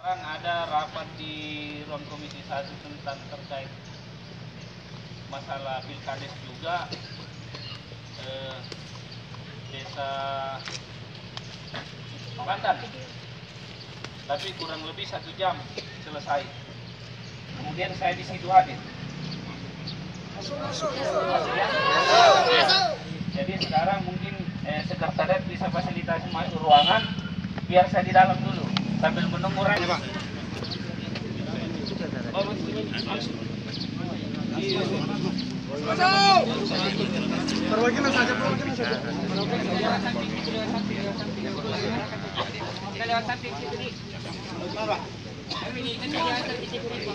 Sekarang ada rapat di ruang komisi 1 tentang terkait masalah pilkades juga. Desa Pandan, tapi kurang lebih 1 jam selesai. Kemudian saya di situ hadir. Jadi sekarang mungkin sekretariat bisa fasilitasi masuk ruangan, biar saya di dalam dulu sambil menunggu rakyat. Pak. Perwakilan saja, perwakilan saja. Kita lewat samping situ nih. Kami ini kan lewat samping situ nih.